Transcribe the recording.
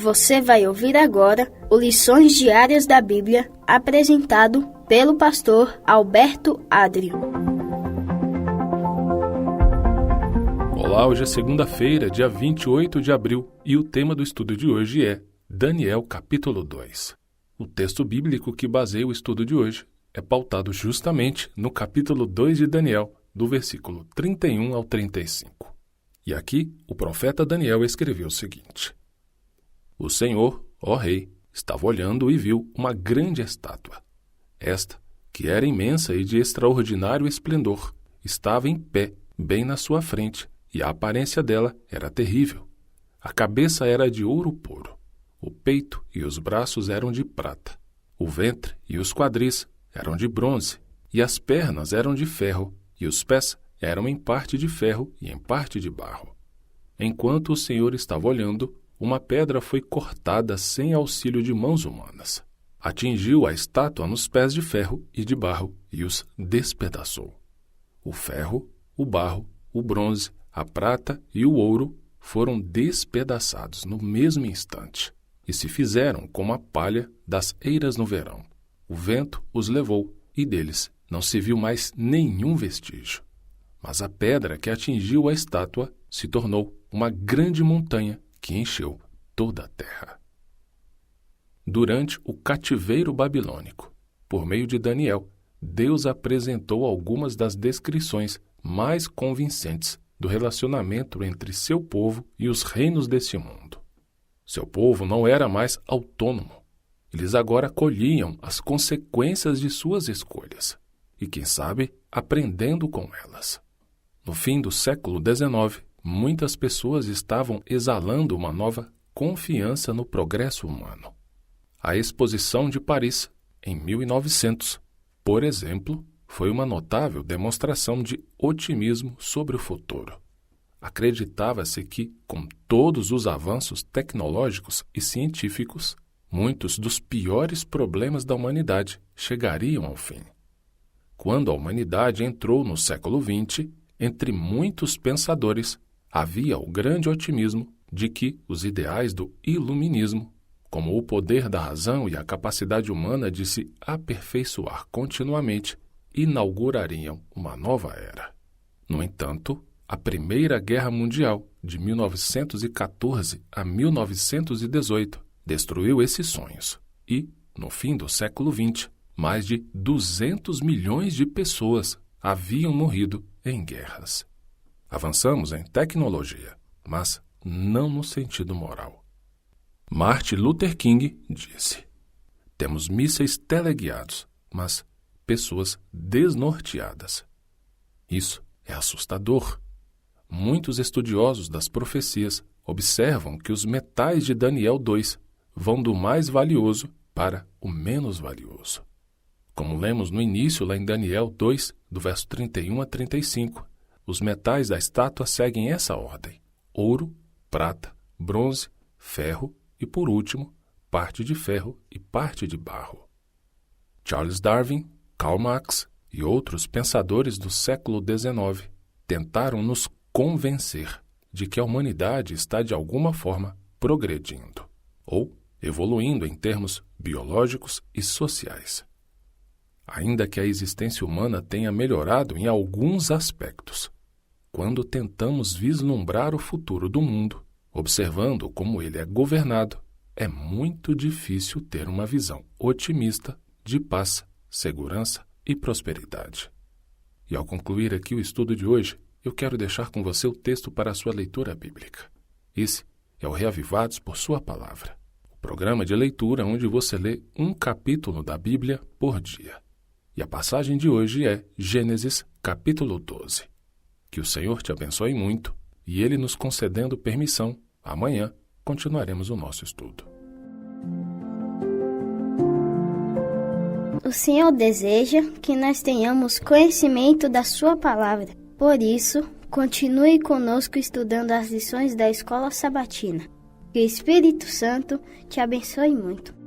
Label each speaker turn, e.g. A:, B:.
A: Você vai ouvir agora o Lições Diárias da Bíblia, apresentado pelo pastor Alberto Adrio.
B: Olá, hoje é segunda-feira, dia 28 de abril, e o tema do estudo de hoje é Daniel, capítulo 2. O texto bíblico que baseia o estudo de hoje é pautado justamente no capítulo 2 de Daniel, do versículo 31 ao 35. E aqui, o profeta Daniel escreveu o seguinte: O Senhor, ó rei, estava olhando e viu uma grande estátua. Esta, que era imensa e de extraordinário esplendor, estava em pé, bem na sua frente, e a aparência dela era terrível. A cabeça era de ouro puro, o peito e os braços eram de prata, o ventre e os quadris eram de bronze, e as pernas eram de ferro, e os pés eram em parte de ferro e em parte de barro. Enquanto o Senhor estava olhando, uma pedra foi cortada sem auxílio de mãos humanas. Atingiu a estátua nos pés de ferro e de barro e os despedaçou. O ferro, o barro, o bronze, a prata e o ouro foram despedaçados no mesmo instante e se fizeram como a palha das eiras no verão. O vento os levou e deles não se viu mais nenhum vestígio. Mas a pedra que atingiu a estátua se tornou uma grande montanha que encheu toda a terra. Durante o cativeiro babilônico, por meio de Daniel, Deus apresentou algumas das descrições mais convincentes do relacionamento entre seu povo e os reinos desse mundo. Seu povo não era mais autônomo. Eles agora colhiam as consequências de suas escolhas e, quem sabe, aprendendo com elas. No fim do século XIX, muitas pessoas estavam exalando uma nova confiança no progresso humano. A Exposição de Paris, em 1900, por exemplo, foi uma notável demonstração de otimismo sobre o futuro. Acreditava-se que, com todos os avanços tecnológicos e científicos, muitos dos piores problemas da humanidade chegariam ao fim. Quando a humanidade entrou no século XX, entre muitos pensadores, havia o grande otimismo de que os ideais do iluminismo, como o poder da razão e a capacidade humana de se aperfeiçoar continuamente, inaugurariam uma nova era. No entanto, a Primeira Guerra Mundial, de 1914 a 1918, destruiu esses sonhos e, no fim do século XX, mais de 200 milhões de pessoas haviam morrido em guerras. Avançamos em tecnologia, mas não no sentido moral. Martin Luther King disse: temos mísseis teleguiados, mas pessoas desnorteadas. Isso é assustador. Muitos estudiosos das profecias observam que os metais de Daniel 2 vão do mais valioso para o menos valioso. Como lemos no início lá em Daniel 2, do verso 31 a 35, os metais da estátua seguem essa ordem: ouro, prata, bronze, ferro e, por último, parte de ferro e parte de barro. Charles Darwin, Karl Marx e outros pensadores do século XIX tentaram nos convencer de que a humanidade está de alguma forma progredindo, ou evoluindo em termos biológicos e sociais. Ainda que a existência humana tenha melhorado em alguns aspectos, quando tentamos vislumbrar o futuro do mundo, observando como ele é governado, é muito difícil ter uma visão otimista de paz, segurança e prosperidade. E ao concluir aqui o estudo de hoje, eu quero deixar com você o texto para a sua leitura bíblica. Esse é o Reavivados por Sua Palavra, o programa de leitura onde você lê um capítulo da Bíblia por dia. E a passagem de hoje é Gênesis, capítulo 12. Que o Senhor te abençoe muito e Ele nos concedendo permissão, amanhã continuaremos o nosso estudo.
A: O Senhor deseja que nós tenhamos conhecimento da Sua Palavra. Por isso, continue conosco estudando as lições da Escola Sabatina. Que o Espírito Santo te abençoe muito.